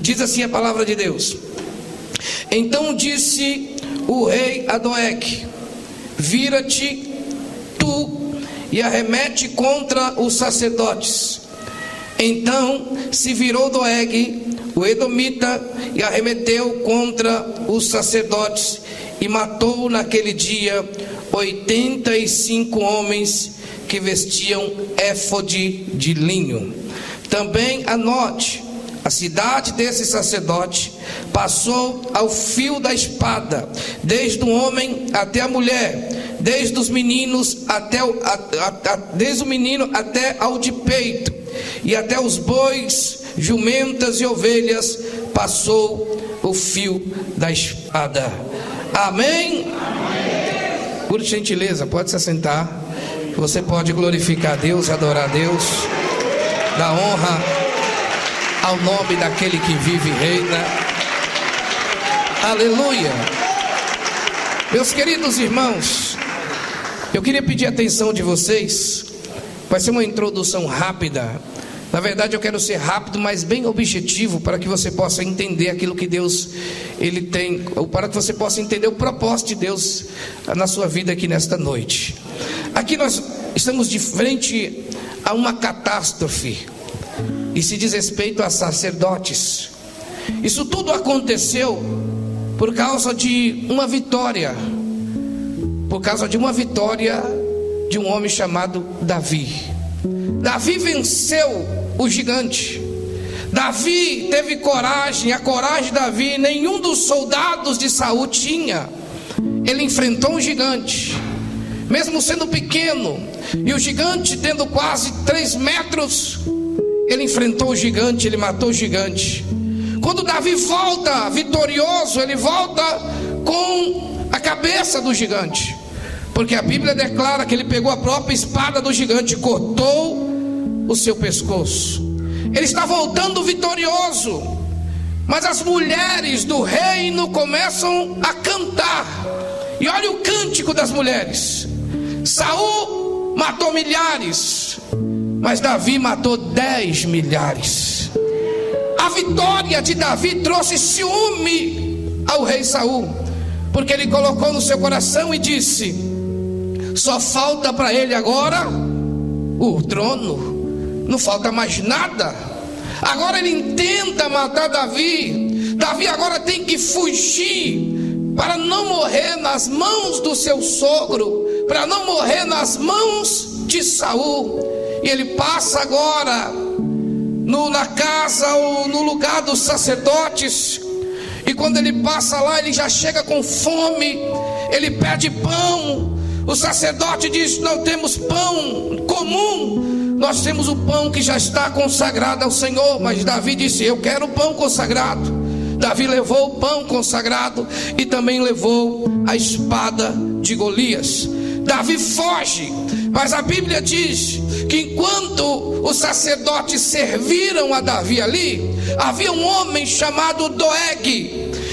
Diz assim a palavra de Deus: então disse o rei a Doeg: vira-te tu e arremete contra os sacerdotes. Então se virou Doeg, o edomita, e arremeteu contra os sacerdotes e matou naquele dia 85 homens que vestiam éfode de linho. Também anote: a cidade desse sacerdote passou ao fio da espada, desde o homem até a mulher, desde os meninos desde o menino até ao de peito, e até os bois, jumentas e ovelhas passou o fio da espada. Amém? Amém. Por gentileza, pode se assentar. Você pode glorificar a Deus, adorar a Deus, dar honra ao nome daquele que vive e reina. Aleluia. Meus queridos irmãos, eu queria pedir a atenção de vocês. Vai ser uma introdução rápida. Na verdade eu quero ser rápido, mas bem objetivo, para que você possa entender aquilo que Deus Ele tem, ou para que você possa entender o propósito de Deus na sua vida aqui nesta noite. Aqui nós estamos de frente a uma catástrofe, e se diz respeito a sacerdotes. Isso tudo aconteceu por causa de uma vitória, de um homem chamado Davi. Davi venceu o gigante. Davi teve coragem, a coragem de Davi nenhum dos soldados de Saul tinha. Ele enfrentou um gigante, mesmo sendo pequeno, e o gigante tendo quase 3 metros, ele enfrentou o gigante, ele matou o gigante. Quando Davi volta vitorioso, ele volta com a cabeça do gigante, porque a Bíblia declara que ele pegou a própria espada do gigante e cortou o seu pescoço. Ele está voltando vitorioso, mas as mulheres do reino começam a cantar. E olha o cântico das mulheres. Saul matou milhares, mas Davi matou 10 milhares. A vitória de Davi trouxe ciúme ao rei Saul, porque ele colocou no seu coração e disse: só falta para ele agora o trono, não falta mais nada. Agora ele intenta matar Davi. Davi agora tem que fugir para não morrer nas mãos do seu sogro, para não morrer nas mãos de Saul. E ele passa agora na casa ou no lugar dos sacerdotes, e quando ele passa lá, ele já chega com fome. Ele pede pão. O sacerdote diz: não temos pão comum, nós temos o pão que já está consagrado ao Senhor. Mas Davi disse: eu quero pão consagrado. Davi levou o pão consagrado e também levou a espada de Golias. Davi foge, mas a Bíblia diz que enquanto os sacerdotes serviram a Davi ali, havia um homem chamado Doeg,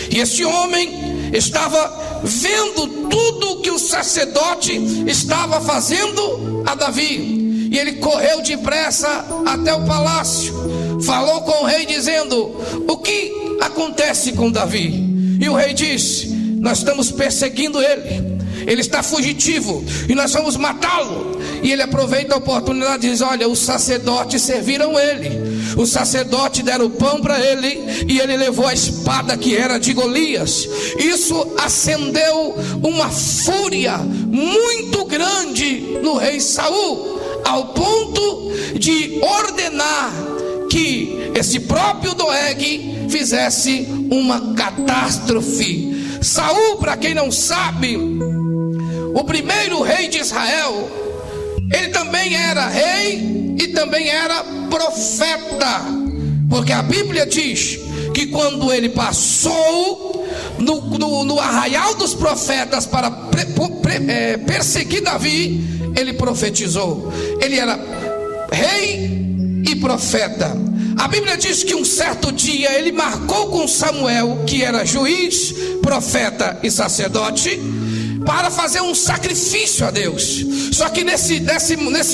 e esse homem estava vendo tudo o que o sacerdote estava fazendo a Davi, e ele correu depressa até o palácio, falou com o rei dizendo: o que acontece com Davi? E o rei disse: nós estamos perseguindo ele, ele está fugitivo e nós vamos matá-lo. E ele aproveita a oportunidade e diz: olha, os sacerdotes serviram ele, os sacerdotes deram o pão para ele, e ele levou a espada que era de Golias. Isso acendeu uma fúria muito grande no rei Saul, ao ponto de ordenar que esse próprio Doeg fizesse uma catástrofe. Saul, para quem não sabe, o primeiro rei de Israel, ele também era rei e também era profeta, porque a Bíblia diz que quando ele passou no arraial dos profetas para perseguir Davi, ele profetizou. Ele era rei e profeta. A Bíblia diz que um certo dia ele marcou com Samuel, que era juiz, profeta e sacerdote, para fazer um sacrifício a Deus. Só que nesse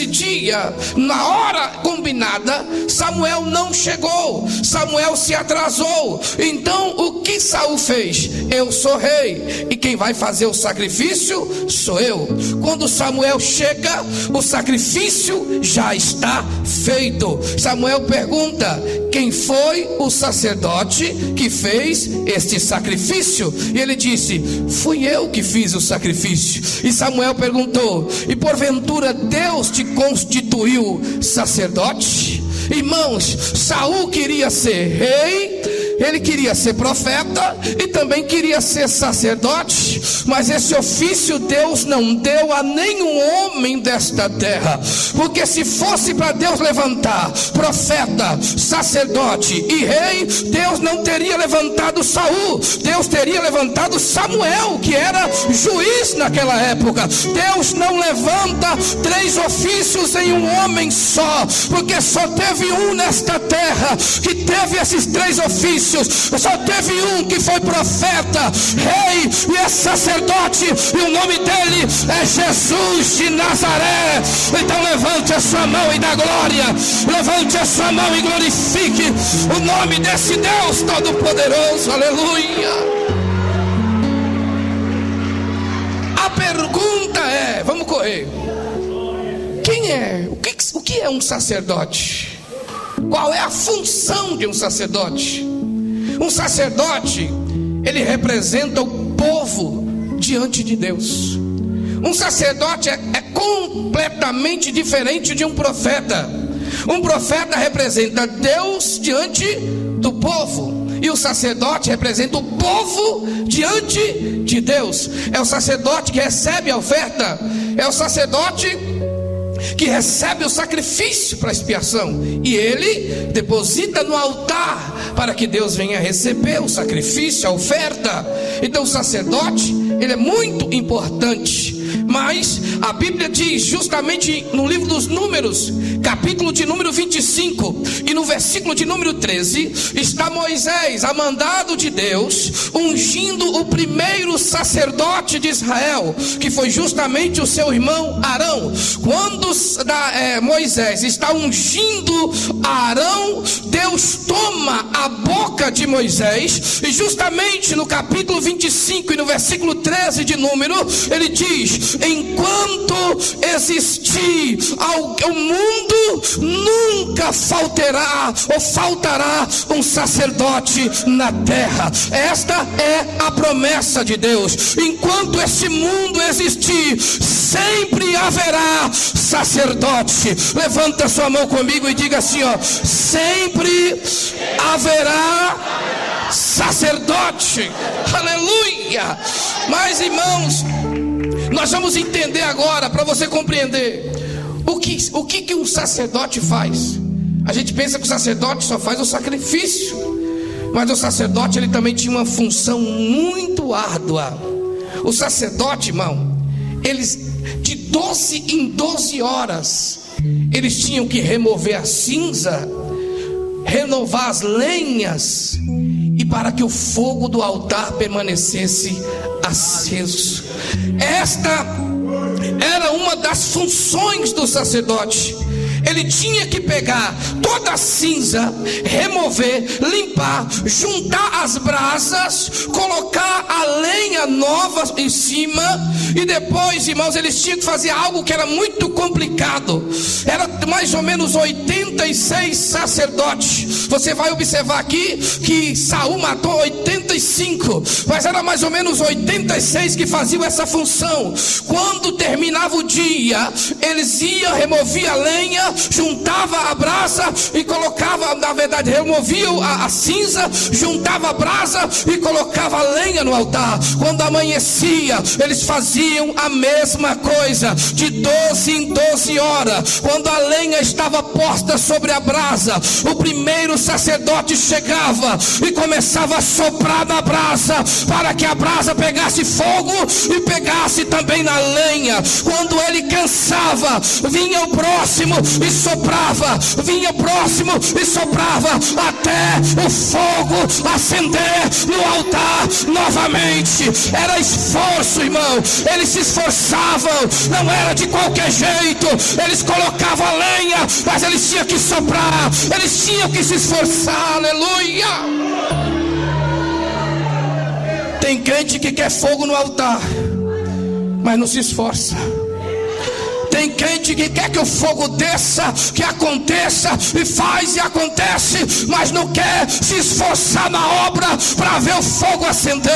dia, na hora combinada, Samuel não chegou, Samuel se atrasou. Então o que Saul fez? Eu sou rei, e quem vai fazer o sacrifício sou eu. Quando Samuel chega, o sacrifício já está feito. Samuel pergunta: quem foi o sacerdote que fez este sacrifício? E ele disse: fui eu que fiz o sacrifício. E Samuel perguntou: e porventura Deus te constituiu sacerdote? Irmãos, Saul queria ser rei, ele queria ser profeta e também queria ser sacerdote, mas esse ofício Deus não deu a nenhum homem desta terra, porque se fosse para Deus levantar profeta, sacerdote e rei, Deus não teria levantado Saul, Deus teria levantado Samuel, que era juiz naquela época. Deus não levanta 3 ofícios em um homem só, porque só teve um nesta terra que teve esses 3 ofícios. Só teve um que foi profeta, rei e é sacerdote, e o nome dele é Jesus de Nazaré. Então levante a sua mão e dá glória, levante a sua mão e glorifique o nome desse Deus Todo-Poderoso. Aleluia. A pergunta é, vamos correr, quem é, o que é um sacerdote? Qual é a função de um sacerdote? Um sacerdote, ele representa o povo diante de Deus. Um sacerdote é completamente diferente de um profeta. Um profeta representa Deus diante do povo, e o sacerdote representa o povo diante de Deus. É o sacerdote que recebe a oferta, é o sacerdote que recebe o sacrifício para expiação, e ele deposita no altar para que Deus venha receber o sacrifício, a oferta. Então o sacerdote, ele é muito importante. Mas a Bíblia diz justamente no livro dos Números, capítulo de número 25 e no versículo de número 13, está Moisés, a mandado de Deus, ungindo o primeiro sacerdote de Israel, que foi justamente o seu irmão Arão. Quando Moisés está ungindo Arão, Deus toma a boca de Moisés, e justamente no capítulo 25 e no versículo 13 de Número, ele diz: enquanto existir o mundo, nunca faltará um sacerdote na terra. Esta é a promessa de Deus. Enquanto esse mundo existir, sempre haverá sacerdote. Levanta sua mão comigo e diga assim, ó: sempre haverá sacerdote. Aleluia. Mas, irmãos, nós vamos entender agora, para você compreender o que um sacerdote faz. A gente pensa que o sacerdote só faz o sacrifício, mas o sacerdote, ele também tinha uma função muito árdua. O sacerdote, irmão, eles de 12 em 12 horas eles tinham que remover a cinza, renovar as lenhas, e para que o fogo do altar permanecesse aceso. Esta era uma das funções do sacerdote. Ele tinha que pegar toda a cinza, remover, limpar, juntar as brasas, colocar a lenha nova em cima, e depois, irmãos, eles tinham que fazer algo que era muito complicado. Era mais ou menos 86 sacerdotes. Você vai observar aqui que Saul matou 85, mas era mais ou menos 86 que faziam essa função. Quando terminava o dia, eles iam, removiam a lenha, juntava a brasa e colocava, na verdade, removiam a cinza, juntava a brasa e colocava a lenha no altar. Quando amanhecia, eles faziam a mesma coisa, de 12 em 12 horas. Quando a lenha estava posta sobre a brasa, o primeiro sacerdote chegava e começava a soprar na brasa, para que a brasa pegasse fogo e pegasse também na lenha. Quando ele cansava, vinha o próximo e soprava, vinha o próximo e soprava, até o fogo acender no altar novamente. Era esforço, irmão. Eles se esforçavam, não era de qualquer jeito. Eles colocavam a lenha, mas eles tinham que soprar, eles tinham que se esforçar. Aleluia. Tem crente que quer fogo no altar, mas não se esforça. Tem crente que quer que o fogo desça, que aconteça, e faz e acontece, mas não quer se esforçar na obra para ver o fogo acender.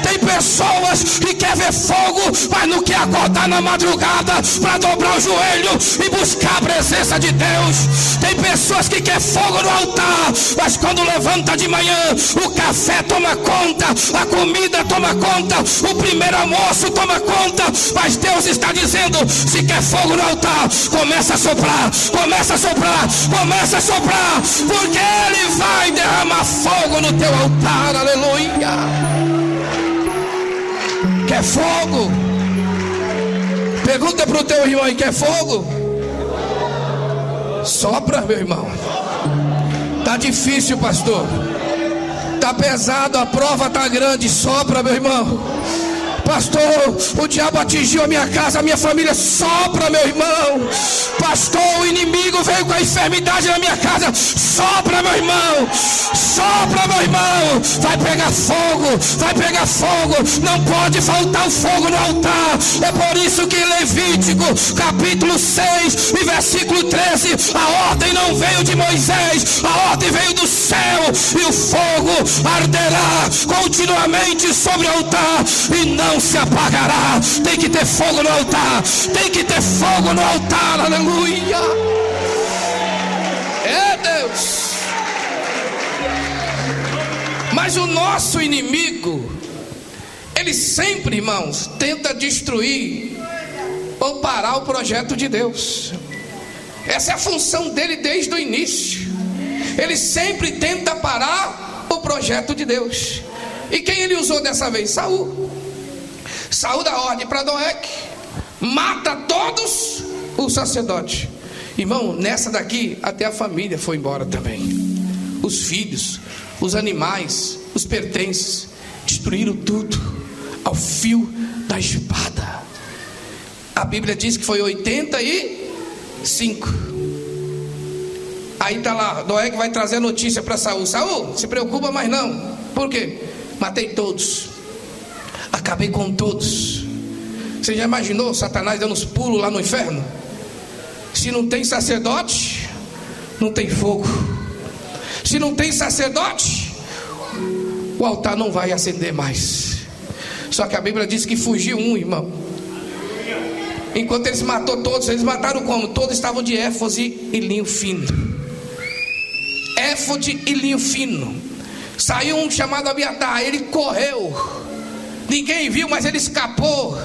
Tem pessoas que querem ver fogo, mas não quer acordar na madrugada para dobrar o joelho e buscar a presença de Deus. Tem pessoas que querem fogo no altar, mas quando levanta de manhã, o café toma conta, a comida toma conta, o primeiro almoço toma conta. Mas Deus está dizendo: se quer fogo no altar, começa a soprar, começa a soprar, começa a soprar, porque Ele vai derramar fogo no teu altar. Aleluia. Quer fogo? Pergunta para o teu irmão aí: quer fogo? Sopra, meu irmão. Tá difícil, pastor. Tá pesado, a prova tá grande. Sopra, meu irmão. Pastor, o diabo atingiu a minha casa, a minha família. Sopra, meu irmão. Pastor, o inimigo veio com a enfermidade na minha casa. Sopra, meu irmão. Sopra, meu irmão. Vai pegar fogo, vai pegar fogo. Não pode faltar o fogo no altar. É por isso que em Levítico capítulo 6 e versículo 13, a ordem não veio de Moisés, a ordem veio do céu, e o fogo arderá continuamente sobre o altar e não se apagará. Tem que ter fogo no altar, tem que ter fogo no altar. Aleluia. É Deus. Mas o nosso inimigo, ele sempre, irmãos, tenta destruir ou parar o projeto de Deus. Essa é a função dele desde o início. Ele sempre tenta parar o projeto de Deus. E quem ele usou dessa vez? Saul. Saul dá ordem para Doeg: mata todos os sacerdotes. Irmão, nessa daqui até a família foi embora também. Os filhos, os animais, os pertences, destruíram tudo ao fio da espada. A Bíblia diz que foi 85. Aí está lá, Doeg vai trazer a notícia para Saul: Saul, se preocupa mais não. Por quê? Matei todos, acabei com todos. Você já imaginou Satanás dando uns pulos lá no inferno? Se não tem sacerdote, não tem fogo. Se não tem sacerdote, o altar não vai acender mais. Só que a Bíblia diz que fugiu um, irmão. Enquanto eles matou todos, eles mataram como? Todos estavam de éfode e linho fino. Éfode e linho fino. Saiu um chamado Abiatar, ele correu. Ninguém viu, mas ele escapou.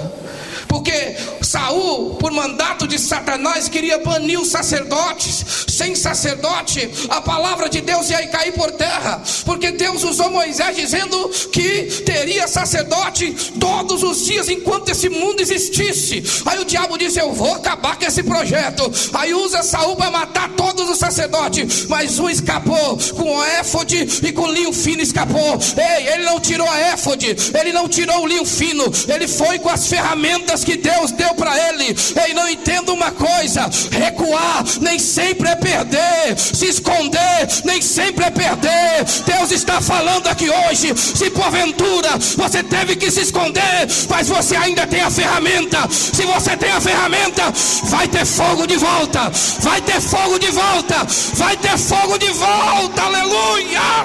Porque Saul, por mandato de Satanás, queria banir os sacerdotes. Sem sacerdote, a palavra de Deus ia cair por terra. Porque Deus usou Moisés dizendo que teria sacerdote todos os dias enquanto esse mundo existisse. Aí o diabo disse: eu vou acabar com esse projeto. Aí usa Saul para matar todos os sacerdotes. Mas um escapou com o éfode e com o linho fino escapou. Ei, ele não tirou a éfode, ele não tirou o linho fino, ele foi com as ferramentas que Deus deu para ele. Ei, não entenda uma coisa: recuar nem sempre é perder, se esconder nem sempre é perder. Deus está falando aqui hoje: se porventura você teve que se esconder, mas você ainda tem a ferramenta. Se você tem a ferramenta, vai ter fogo de volta, vai ter fogo de volta, vai ter fogo de volta. Aleluia.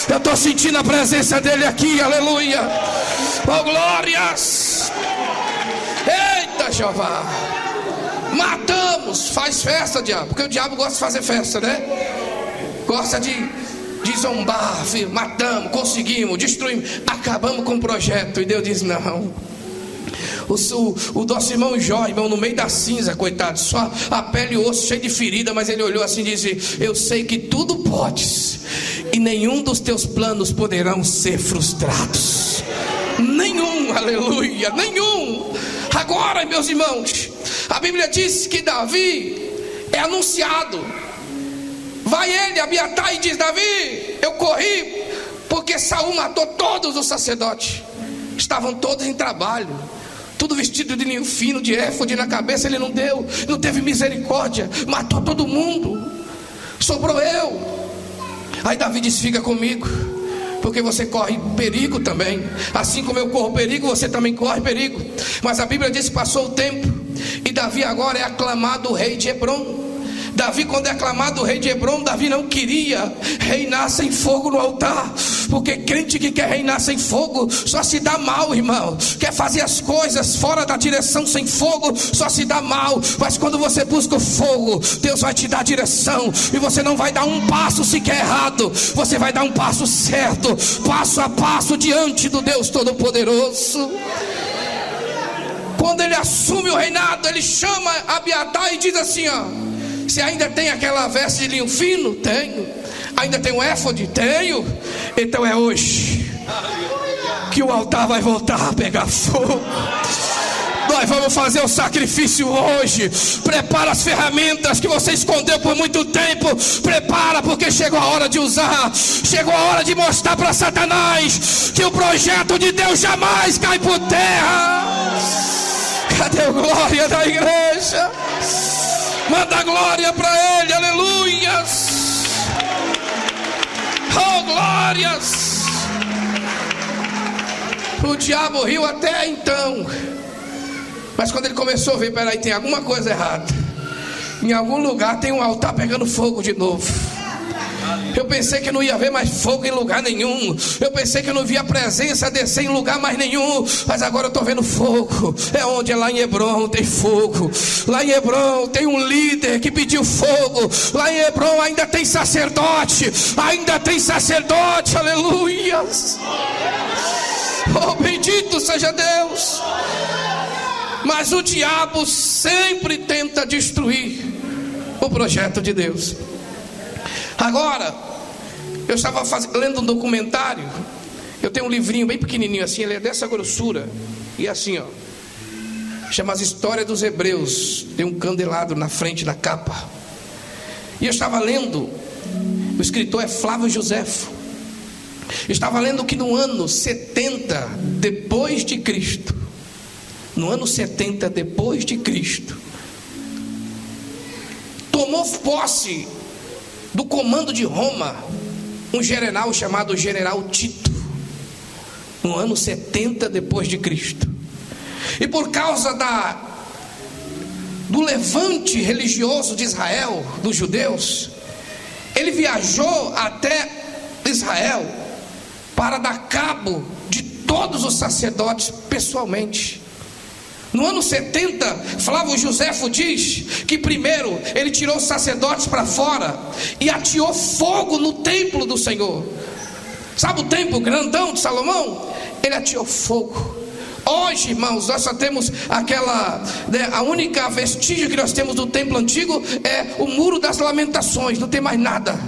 Eu estou sentindo a presença dele aqui. Aleluia. Oh, glórias. Eita, Jeová. Matamos. Faz festa, diabo. Porque o diabo gosta de fazer festa, né? Gosta de zombar. Matamos, conseguimos, destruímos, acabamos com o projeto. E Deus diz: não, O nosso irmão Jó, irmão, no meio da cinza, coitado, só a pele e o osso cheio de ferida, mas ele olhou assim e disse: eu sei que tudo podes, e nenhum dos teus planos poderão ser frustrados. Nenhum, aleluia, nenhum. Agora, meus irmãos, a Bíblia diz que Davi é anunciado. Vai ele, Abiatar, e diz: Davi, eu corri porque Saul matou todos os sacerdotes. Estavam todos em trabalho, tudo vestido de linho fino, de éfode na cabeça. Ele não teve misericórdia, matou todo mundo, sobrou eu. Aí Davi disse: fica comigo, porque você corre perigo também. Assim como eu corro perigo, você também corre perigo. Mas a Bíblia diz que passou o tempo, e Davi agora é aclamado o rei de Hebrom. Davi, quando é aclamado o rei de Hebrom, Davi não queria reinar sem fogo no altar, porque crente que quer reinar sem fogo só se dá mal, irmão. Quer fazer as coisas fora da direção sem fogo, só se dá mal. Mas quando você busca o fogo, Deus vai te dar direção, e você não vai dar um passo sequer errado, você vai dar um passo certo, passo a passo diante do Deus Todo-Poderoso. Quando ele assume o reinado, ele chama Abiatar e diz assim: ó, você ainda tem aquela veste de linho fino? Tenho. Ainda tem um éfode? Tenho. Então é hoje que o altar vai voltar a pegar fogo. Nós vamos fazer o sacrifício hoje. Prepara as ferramentas que você escondeu por muito tempo. Prepara, porque chegou a hora de usar. Chegou a hora de mostrar para Satanás que o projeto de Deus jamais cai por terra. Cadê a glória da igreja? Manda glória para ele, aleluias. Oh, glórias. O diabo riu até então, mas quando ele começou a ver: peraí, tem alguma coisa errada. Em algum lugar tem um altar pegando fogo de novo. Eu pensei que não ia haver mais fogo em lugar nenhum. Eu pensei que eu não via a presença descer em lugar mais nenhum. Mas agora eu estou vendo fogo. É onde? É lá em Hebrom tem fogo. Lá em Hebrom tem um líder que pediu fogo. Lá em Hebrom ainda tem sacerdote. Ainda tem sacerdote, aleluias. Oh, bendito seja Deus. Mas o diabo sempre tenta destruir o projeto de Deus. Agora, eu estava lendo um documentário. Eu tenho um livrinho bem pequenininho assim, ele é dessa grossura, e assim, ó, chama As Histórias dos Hebreus. Tem um candelabro na frente da capa. E eu estava lendo, o escritor é Flávio Joséfo. Estava lendo que no ano 70 depois de Cristo, no ano 70 depois de Cristo, tomou posse do comando de Roma um general chamado General Tito, no ano 70 depois de Cristo. E por causa do levante religioso de Israel, dos judeus, ele viajou até Israel para dar cabo de todos os sacerdotes pessoalmente. No ano 70, Flávio Joséfo diz que primeiro ele tirou os sacerdotes para fora e ateou fogo no templo do Senhor. Sabe o templo grandão de Salomão? Ele ateou fogo. Hoje, irmãos, nós só temos a única vestígio que nós temos do templo antigo é o muro das lamentações, não tem mais nada.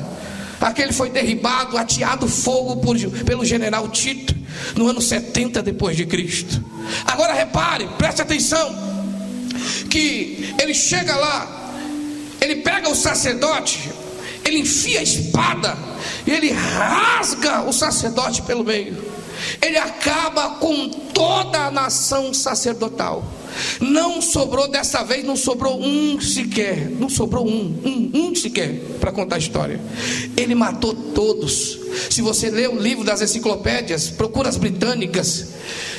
Aquele foi derribado, ateado fogo pelo general Tito, no ano 70 depois de Cristo. Agora repare, preste atenção, que ele chega lá, ele pega o sacerdote, ele enfia a espada, e ele rasga o sacerdote pelo meio. Ele acaba com toda a nação sacerdotal. Não sobrou dessa vez, não sobrou um sequer. Não sobrou um sequer para contar a história. Ele matou todos. Se você ler o livro das enciclopédias, procura as britânicas,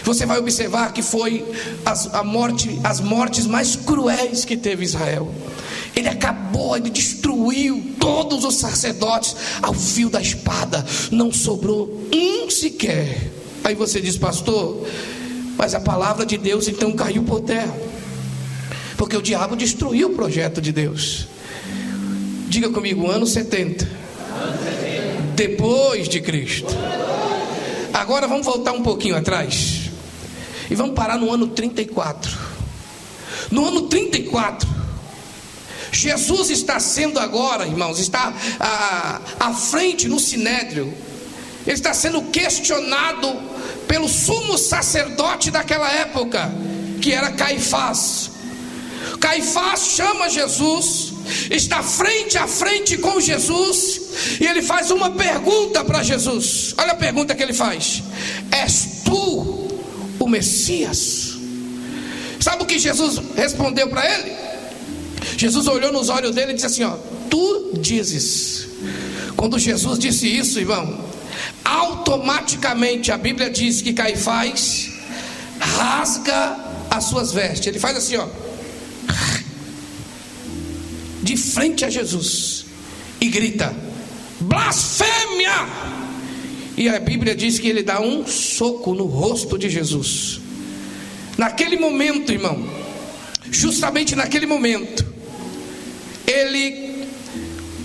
você vai observar que foi as mortes mais cruéis que teve Israel. Ele acabou, ele destruiu todos os sacerdotes ao fio da espada. Não sobrou um sequer. Aí você diz: pastor, mas a palavra de Deus então caiu por terra, porque o diabo destruiu o projeto de Deus. Diga comigo: ano 70 depois de Cristo. Agora vamos voltar um pouquinho atrás. E vamos parar no ano 34. No ano 34, Jesus está sendo agora, irmãos, está à frente no sinédrio. Ele está sendo questionado pelo sumo sacerdote daquela época, que era Caifás. Caifás chama Jesus, está frente a frente com Jesus, e ele faz uma pergunta para Jesus. Olha a pergunta que ele faz: és tu o Messias? Sabe o que Jesus respondeu para ele? Jesus olhou nos olhos dele e disse assim: ó, tu dizes. Quando Jesus disse isso, irmão, automaticamente a Bíblia diz que Caifás rasga as suas vestes. Ele faz assim, ó, de frente a Jesus, e grita: blasfêmia! E a Bíblia diz que ele dá um soco no rosto de Jesus. Naquele momento, irmão, justamente naquele momento, ele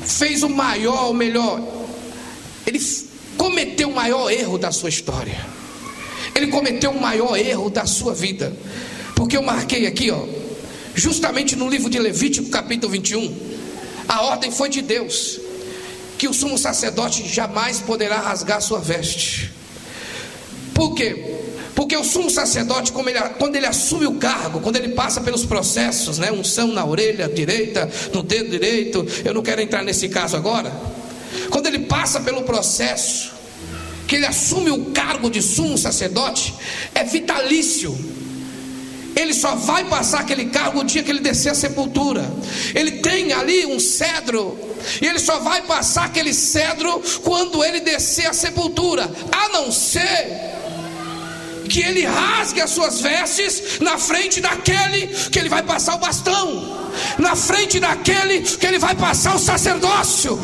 fez o melhor, ele cometeu o maior erro da sua história. Ele cometeu o maior erro da sua vida. Porque eu marquei aqui, ó, justamente no livro de Levítico capítulo 21, a ordem foi de Deus, que o sumo sacerdote jamais poderá rasgar sua veste. Por quê? Porque o sumo sacerdote, quando ele assume o cargo, quando ele passa pelos processos, né, unção na orelha direita, no dedo direito, eu não quero entrar nesse caso agora. Quando ele passa pelo processo, que ele assume o cargo de sumo sacerdote, é vitalício. Ele só vai passar aquele cargo o dia que ele descer a sepultura. Ele tem ali um cedro, e ele só vai passar aquele cedro quando ele descer a sepultura, a não ser que ele rasgue as suas vestes na frente daquele que ele vai passar o bastão, na frente daquele que ele vai passar o sacerdócio.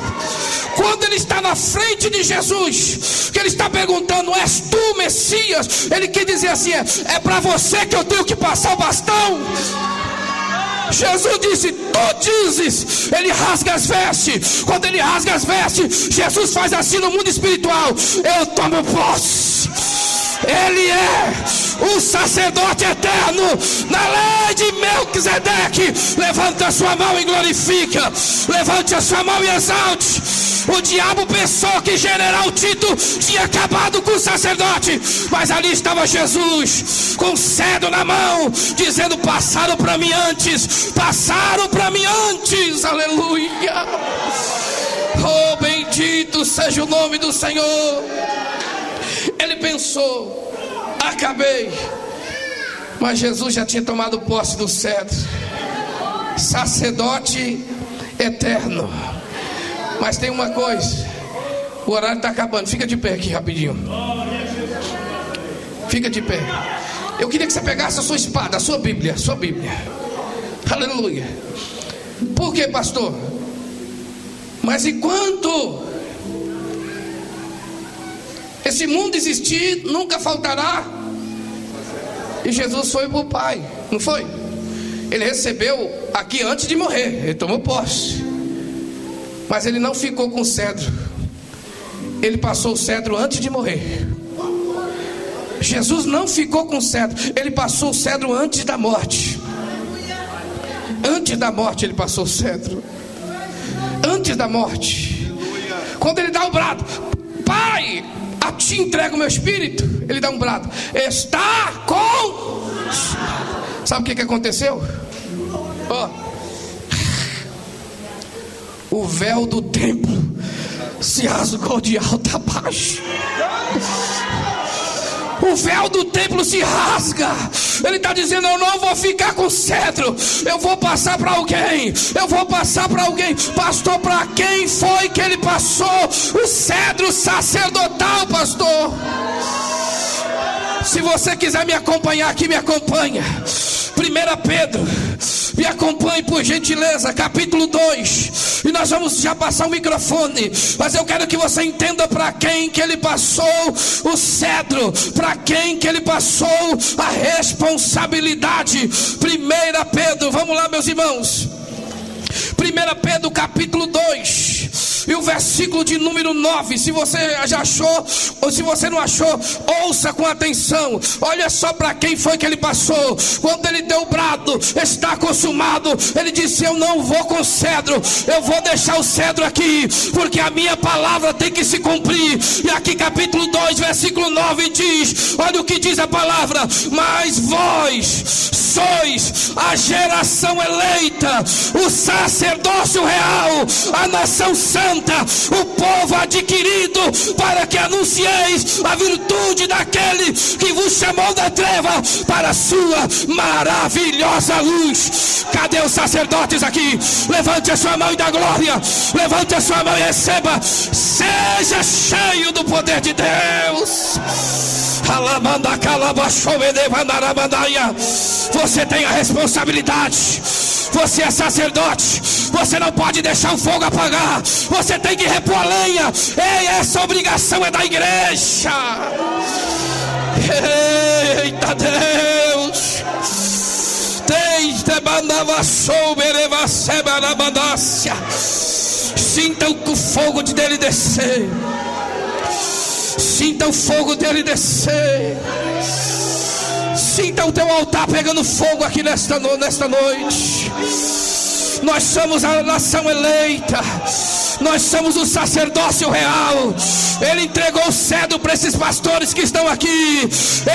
Quando ele está na frente de Jesus, que ele está perguntando: és tu o Messias? Ele quer dizer assim: é para você que eu tenho que passar o bastão. Jesus disse: tu dizes. Ele rasga as vestes. Quando ele rasga as vestes, Jesus faz assim no mundo espiritual: eu tomo posse. Ele é o sacerdote eterno na lei de Melquisedeque. Levante a sua mão e glorifica. Levante a sua mão e exalte. O diabo pensou que general Tito tinha acabado com o sacerdote, mas ali estava Jesus com o cedro na mão, dizendo: passaram para mim antes, passaram para mim antes. Aleluia. Oh, bendito seja o nome do Senhor. Ele pensou: acabei. Mas Jesus já tinha tomado posse do cetro, sacerdote eterno. Mas tem uma coisa, o horário está acabando. Fica de pé aqui rapidinho. Fica de pé. Eu queria que você pegasse a sua espada, a sua Bíblia. Aleluia. Por quê, pastor? Mas enquanto esse mundo existir, nunca faltará. E Jesus foi para o Pai, não foi? Ele recebeu aqui antes de morrer, ele tomou posse. Mas ele não ficou com o cedro. Ele passou o cedro antes de morrer. Jesus não ficou com o cedro. Ele passou o cedro antes da morte. Antes da morte ele passou o cedro. Antes da morte. Quando ele dá o brado: Pai, a ti entrego o meu espírito. Ele dá um brado: está com... Sabe o que aconteceu? O véu do templo se rasgou de alto a baixo. O véu do templo se rasga. Ele está dizendo: eu não vou ficar com cedro, eu vou passar para alguém. Eu vou passar para alguém. Pastor, para quem foi que ele passou o cedro sacerdotal, pastor? Se você quiser me acompanhar aqui, me acompanha. 1 Pedro, me acompanhe por gentileza, capítulo 2. E nós vamos já passar o microfone, mas eu quero que você entenda para quem que ele passou o cedro, para quem que ele passou a responsabilidade. 1 Pedro, vamos lá, meus irmãos. 1 Pedro capítulo 2, E o versículo de número 9, se você já achou, ou se você não achou, ouça com atenção. Olha só para quem foi que ele passou. Quando ele deu o brado, está consumado, ele disse: eu não vou com cedro, eu vou deixar o cedro aqui, porque a minha palavra tem que se cumprir. E aqui capítulo 2, versículo 9 diz, olha o que diz a palavra: mas vós sois a geração eleita, o sacerdócio real, a nação santa, o povo adquirido, para que anuncieis a virtude daquele que vos chamou da treva para a sua maravilhosa luz. Cadê os sacerdotes aqui? Levante a sua mão e dá glória. Levante a sua mão e receba. Seja cheio do poder de Deus. Você tem a responsabilidade. Você é sacerdote. Você não pode deixar o fogo apagar. Você tem que repor a lenha. Ei, essa obrigação é da igreja. Eita Deus. Sinta o fogo dele descer. Sinta o fogo dele descer. Sinta o teu altar pegando fogo aqui nesta noite. Nós somos a nação eleita. Nós somos o sacerdócio real. Ele entregou o cedro para esses pastores que estão aqui.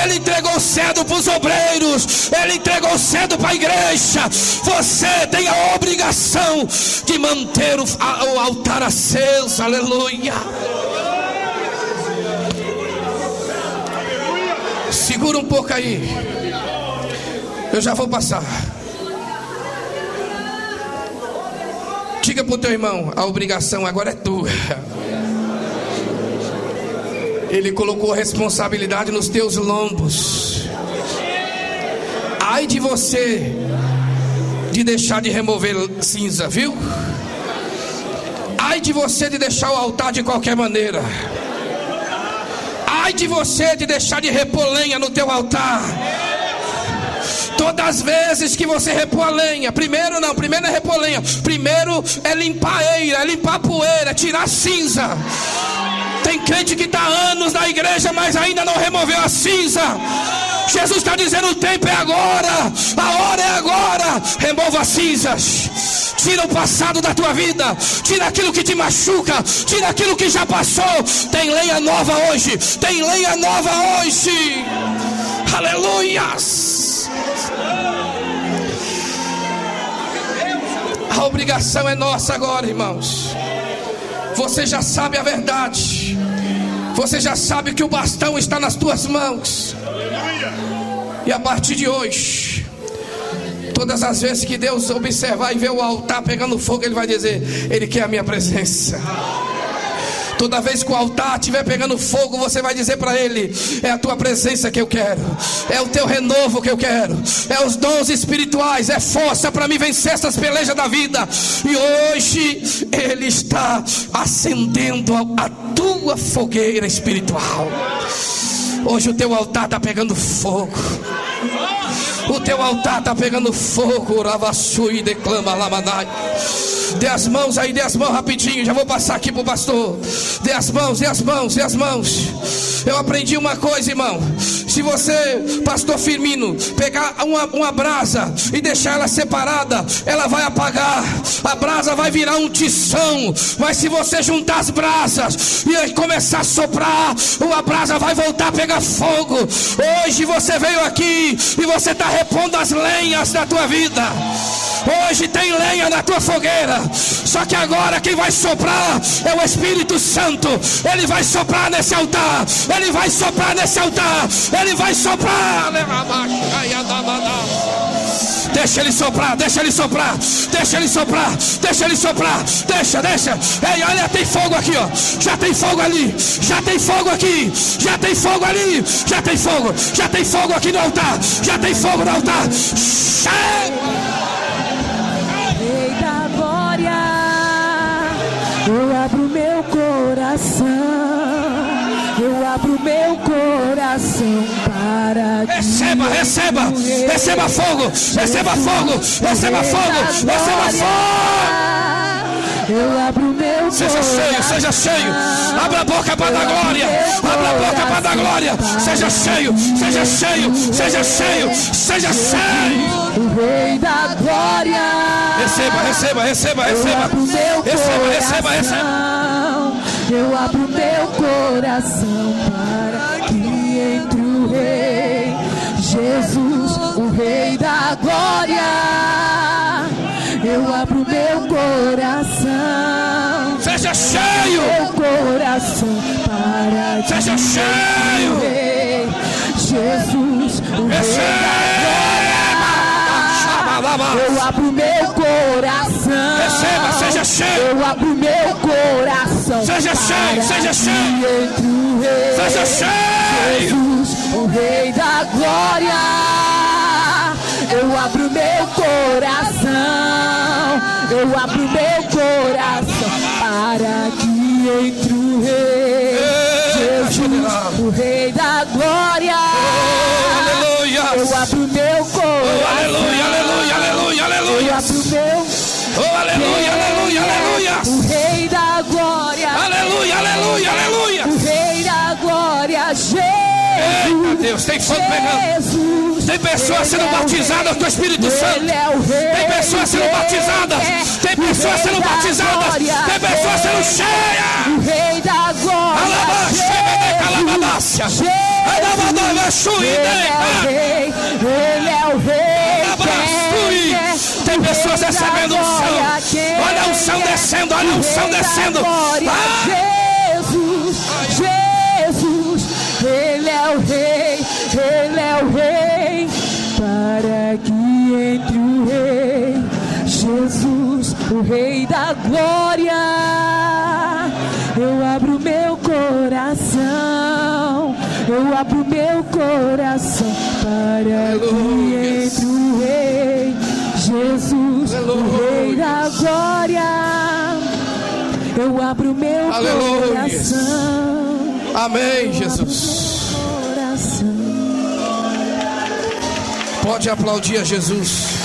Ele entregou o cedro para os obreiros. Ele entregou o cedro para a igreja. Você tem a obrigação de manter o altar aceso. Aleluia. Segura um pouco aí. Eu já vou passar. Diga para o teu irmão: a obrigação agora é tua. Ele colocou a responsabilidade nos teus lombos. Ai de você de deixar de remover cinza, viu? Ai de você de deixar o altar de qualquer maneira. Ai de você de deixar de repor lenha no teu altar. Todas as vezes que você repor a lenha, primeiro não é repor lenha, primeiro é limpar a eira, é limpar a poeira, é tirar a cinza. Tem crente que está há anos na igreja, mas ainda não removeu a cinza. Jesus está dizendo: o tempo é agora, a hora é agora. Remova as cinzas. Tira o passado da tua vida. Tira aquilo que te machuca. Tira aquilo que já passou. Tem lenha nova hoje. Tem lenha nova hoje. Aleluias. A obrigação é nossa agora, irmãos. Você já sabe a verdade. Você já sabe que o bastão está nas tuas mãos. E a partir de hoje, todas as vezes que Deus observar e ver o altar pegando fogo, Ele vai dizer: Ele quer a minha presença. Toda vez que o altar estiver pegando fogo, você vai dizer para Ele: é a tua presença que eu quero, é o teu renovo que eu quero, é os dons espirituais, é força para me vencer essas pelejas da vida. E hoje Ele está acendendo a tua fogueira espiritual. Hoje o teu altar está pegando fogo. O teu altar está pegando fogo. Ravassui declama lamanai. Dê as mãos aí, dê as mãos rapidinho. Já vou passar aqui para o pastor. Dê as mãos, dê as mãos, dê as mãos. Eu aprendi uma coisa, irmão. Se você, pastor Firmino, pegar uma brasa e deixar ela separada, ela vai apagar. A brasa vai virar um tição. Mas se você juntar as brasas e começar a soprar, a brasa vai voltar a pegar fogo. Hoje você veio aqui e você está repondo as lenhas da tua vida. Hoje tem lenha na tua fogueira. Só que agora quem vai soprar é o Espírito Santo. Ele vai soprar nesse altar. Ele vai soprar nesse altar. Ele vai soprar. Deixa ele soprar, deixa ele soprar. Deixa ele soprar, deixa ele soprar. Deixa. Ei, olha, tem fogo aqui, ó. Já tem fogo ali. Já tem fogo aqui. Já tem fogo ali. Já tem fogo. Já tem fogo aqui no altar. Já tem fogo no altar. Chega! Eu abro meu coração, eu abro meu coração para ti. Receba fogo, receba fogo, receba fogo, receba fogo. Eu abro meu Seja coração. cheio, seja cheio. Abra a boca para dar glória. Abra a boca para dar glória. Seja cheio, seja cheio, seja cheio, seja cheio. O Rei da Glória. Receba, receba, receba, Eu receba. abro meu Receba, receba, receba. coração. Eu abro meu coração para que entre o Rei Jesus, o Rei da Glória. Eu abro meu coração. Seja cheio. Meu coração para que Seja cheio. o Rei Jesus, o Rei da Glória. Eu abro meu coração. Receba, seja cheio. Eu abro meu coração. Seja cheio, seja cheio. Entre o Rei Seja cheio. Jesus, o Rei da Glória. Eu abro meu coração. Eu abro meu coração para que entre o Rei Jesus, o Rei da Glória. Aleluia. Eu abro meu coração. Aleluia, aleluia, aleluia, Eu aleluia. abro meu Oh, aleluia, aleluia, aleluia. o Rei da Glória. Aleluia, aleluia, aleluia. O Rei da Glória, Jesus. Eita Deus, tem fogo pegando. Jesus. Tem pessoas sendo batizadas com o Espírito Santo. Ele é o Rei. Tem pessoas sendo batizadas. Tem pessoas sendo batizadas. Tem pessoas sendo cheias. O Rei da Glória. Alabaxa, calabadácia. Ele é o Rei. Tem pessoas recebendo unção. Olha a unção descendo, olha a unção descendo. Jesus, Jesus, Ele é o Rei, Ele é o Rei, para que entre o Rei, Jesus, o Rei da Glória. Eu abro meu coração, eu abro meu coração, para que entre o Rei, Jesus, o Rei da Glória. Eu abro meu coração. Amém, Jesus. Coração. Pode aplaudir a Jesus.